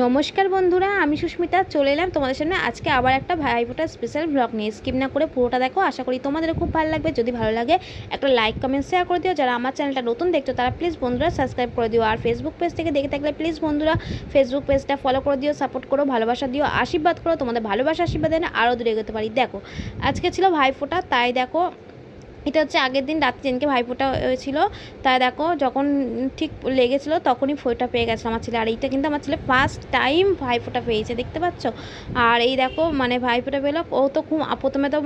নমস্কার বন্ধুরা, আমি সুস্মিতা চলে এলাম তোমাদের সামনে আজকে আবার একটা ভাইফোঁটার স্পেশাল ব্লগ নিয়ে। স্কিপ না করে পুরোটা দেখো, আশা করি তোমাদের খুব ভালো লাগবে। যদি ভালো লাগে একটা লাইক কমেন্ট শেয়ার করে দিও। যারা আমার চ্যানেলটা নতুন দেখছো তারা প্লিজ বন্ধুরা সাবস্ক্রাইব করে দিও। আর ফেসবুক পেজ থেকে দেখে থাকলে প্লিজ বন্ধুরা ফেসবুক পেজটা ফলো করে দিও, সাপোর্ট করো, ভালোবাসা দিও, আশীর্বাদ করো। তোমাদের ভালোবাসা আশীর্বাদ না আরও দূরে এগোতে পারি। দেখো আজকে ছিল ভাইফোঁটা, তাই দেখো এটা হচ্ছে আগের দিন রাত্রি যেদিনকে ভাইফোঁটা হয়েছিল, তাই দেখো যখন ঠিক লেগেছিলো তখনই ফোঁটা পেয়ে গেছে আমার ছেলে। আর এইটা কিন্তু আমার ছেলে ফার্স্ট টাইম ভাইফোঁটা পেয়েছে, দেখতে পাচ্ছ। আর এই দেখো মানে ভাইফোঁটা পেলো, ও তো খুব প্রথমে তো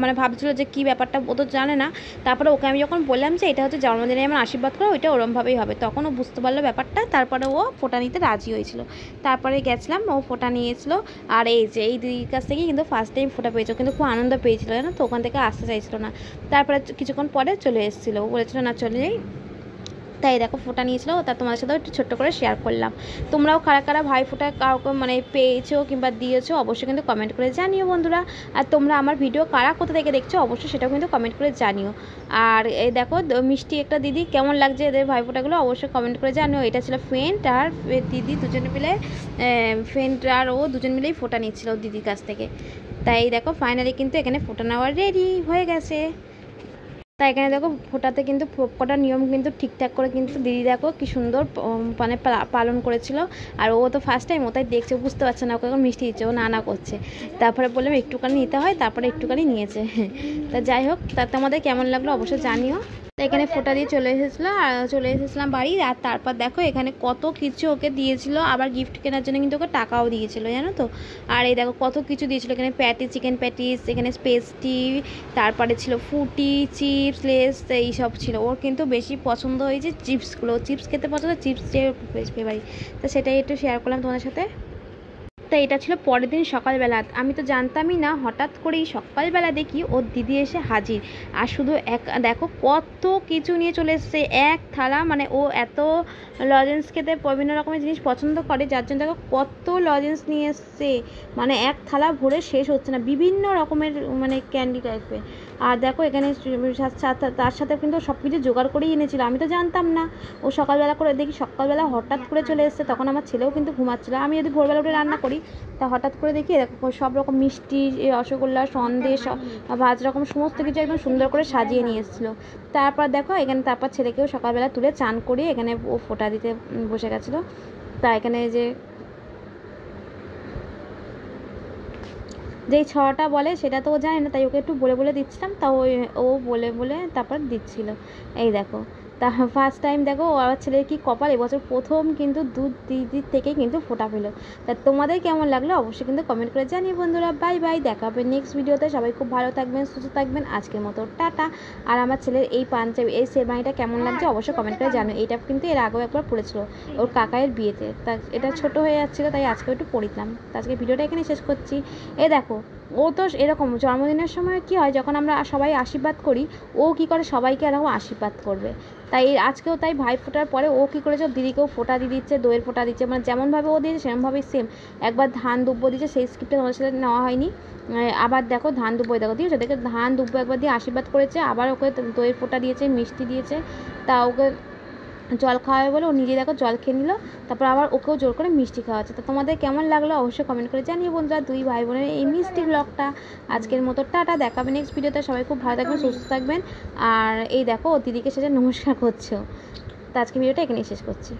মানে ভাবছিলো যে কী ব্যাপারটা, ও তো জানে না। তারপরে ওকে আমি যখন বললাম যে এটা হচ্ছে জন্মদিনে আমার আশীর্বাদ করো, ওইটা ওরমভাবেই হবে, তখন ও বুঝতে পারলো ব্যাপারটা। তারপরে ও ফোঁটা নিতে রাজি হয়েছিল। তারপরে গেছিলাম, ও ফোঁটা নিয়েছিল। আর এই যে এই দিদির কাছ থেকেই কিন্তু ফার্স্ট টাইম ফোঁটা পেয়েছে, কিন্তু খুব আনন্দ পেয়েছিল জানো তো, ওখান থেকে আসতে চাইছিল না। তারপরে কিছুক্ষণ পরে চলে এসেছিলো, বলেছিল না চলে যাই। তাই দেখো ফোঁটা নিয়েছিল, তা তোমাদের সাথেও একটু ছোট্ট করে শেয়ার করলাম। তোমরাও কারা কারা ভাইফোঁটা কাউকে মানে পেয়েছো কিংবা দিয়েছো অবশ্যই কিন্তু কমেন্ট করে জানিও বন্ধুরা। আর তোমরা আমার ভিডিও কারা কোথা থেকে দেখছো অবশ্যই সেটাও কিন্তু কমেন্ট করে জানিও। আর এই দেখো মিষ্টি একটা দিদি, কেমন লাগছে এদের ভাইফোঁটাগুলো অবশ্যই কমেন্ট করে জানিও। এটা ছিল ফ্রেন্ড আর দিদি, দুজনে মিলে ফ্রেন্ড আর ও দুজন মিলেই ফোঁটা নিচ্ছিল দিদির কাছ থেকে। তাই দেখো ফাইনালি কিন্তু এখানে ফোঁটা নেওয়ার রেডি হয়ে গেছে। তাই এখানে দেখো ফোঁটাতে কিন্তু কটা নিয়ম কিন্তু ঠিকঠাক করে কিন্তু দিদি দেখো কি সুন্দর মানে পালন করেছিল। আর ও তো ফার্স্ট টাইম, ও তাই দেখছে, বুঝতে পারছে না, ওকে এখন মিষ্টি দিচ্ছে, ও না করছে। তারপরে বললাম একটুখানি নিতে হয়, তারপরে একটুখানি নিয়েছে। তা যাই হোক, তা তোমাদের কেমন লাগলো অবশ্যই জানিও। এখানে ফোঁটা দিয়ে চলে এসেছিলাম বাড়ি। আর তারপর দেখো এখানে কত কিছু ওকে দিয়েছিল, আবার গিফট কেনার জন্য কিন্তু ওকে টাকাও দিয়েছিল জানো তো। আর এই দেখো কত কিছু দিয়েছিল, এখানে চিকেন প্যাটিস, এখানে পেস্ট্রি, তারপরে ছিল ফুটি, চিপস, লেস, এইসব ছিল। ওর কিন্তু বেশি পছন্দ হয়েছে চিপসগুলো, চিপস খেতে পছন্দ, চিপস বেশ ফেভারিট। তো সেটাই একটু শেয়ার করলাম তোমাদের সাথে। তাই এটা ছিল পরের দিন সকালবেলা, আমি তো জানতামই না, হঠাৎ করেই সকালবেলা দেখি ওর দিদি এসে হাজির। আর শুধু দেখো কত কিছু নিয়ে চলে এসছে, এক থালা, মানে ও এত লজেন্স খেতে বিভিন্ন রকমের জিনিস পছন্দ করে, যার জন্য দেখো কত লজেন্স নিয়ে এসছে, মানে এক থালা ভরে শেষ হচ্ছে না, বিভিন্ন রকমের মানে ক্যান্ডি টাইপের। আর দেখো এখানে তার সাথে কিন্তু সব কিছু জোগাড় করেই এনেছিল, আমি তো জানতাম না। ও সকালবেলা করে দেখি, সকালবেলা হঠাৎ করে চলে এসছে, তখন আমার ছেলেও কিন্তু ঘুমাচ্ছিল। আমি যদি ভোরবেলা উঠে রান্না করি, তা হঠাৎ করে দেখি সব রকম মিষ্টি, রসগোল্লা, সন্দেশ, 5 রকম সমস্ত কিছু একদম সুন্দর করে সাজিয়ে নিয়ে এসেছিলো। তারপর দেখো এখানে তারপর ছেলেকেও সকালবেলা তুলে চান করিয়ে এখানে ও ফোঁটা দিতে বসে গেছিলো। তা এখানে যেই ছটা বলে সেটা তো ও জানে না, তাই ওকে একটু বলে বলে দিচ্ছিলাম, তা ও বলে বলে তারপর দিচ্ছিল। এই দেখো, তা ফার্স্ট টাইম দেখো ও আমার ছেলের কি কপাল, এবছর প্রথম কিন্তু দুধ দিদির থেকেই কিন্তু ফোঁটা পেলো। তা তোমাদের কেমন লাগলো অবশ্যই কিন্তু কমেন্ট করে জানিয়ে বন্ধুরা। বাই বাই, দেখা হবে নেক্সট ভিডিওতে। সবাই খুব ভালো থাকবেন, সুস্থ থাকবেন। আজকের মতো টাটা। আর আমার ছেলের এই পাঞ্জাবি, এই শেরবানিটা কেমন লাগছে অবশ্যই কমেন্ট করে জানো। এইটা কিন্তু এর আগেও একবার পড়েছিল ওর কাকায়ের বিয়েতে, তা এটা ছোট হয়ে যাচ্ছিলো, তাই আজকে একটু পড়িলাম। তা আজকে ভিডিওটা এখানে শেষ করছি। দেখো ও তো এরকম জন্মদিনের সময় কি হয়, যখন আমরা সবাই আশীর্বাদ করি, ও কি করে সবাইকে এরকম আশীর্বাদ করবে। তাই আজকেও তাই ভাইফোঁটার পরে ও কী করেছে, দিদিকেও ফোঁটা দিয়ে দিচ্ছে, দইয়ের ফোঁটা দিচ্ছে, মানে যেমনভাবে ও দিয়েছে সেরকমভাবেই সেম। একবার ধান দুব্বো দিচ্ছে, সেই স্ক্রিপ্টটা তোমাদের সাথে নেওয়া হয়নি। আবার দেখো ধান দুব্বো দেখো দিয়েছে, দেখে ধান দুব্বো একবার দিয়ে আশীর্বাদ করেছে, আবার ওকে দইয়ের ফোঁটা দিয়েছে, মিষ্টি দিয়েছে। তা ওকে জল খাওয়াবে বলে ও নিজে দেখো জল খেয়ে নিল, তারপর আবার ওকেও জোর করে মিষ্টি খাওয়াচ্ছে। তো তোমাদের কেমন লাগলো অবশ্যই কমেন্ট করে জানিয়ে বন্ধুরা, দুই ভাই বোনের এই মিষ্টি ব্লগটা। আজকের মতো টাটা, দেখাবে নেক্সট ভিডিওতে। সবাই খুব ভালো থাকবেন, সুস্থ থাকবেন। আর এই দেখো ও দিদিকে সেটা নমস্কার করছো। তো আজকে ভিডিওটা এখানেই শেষ করছি।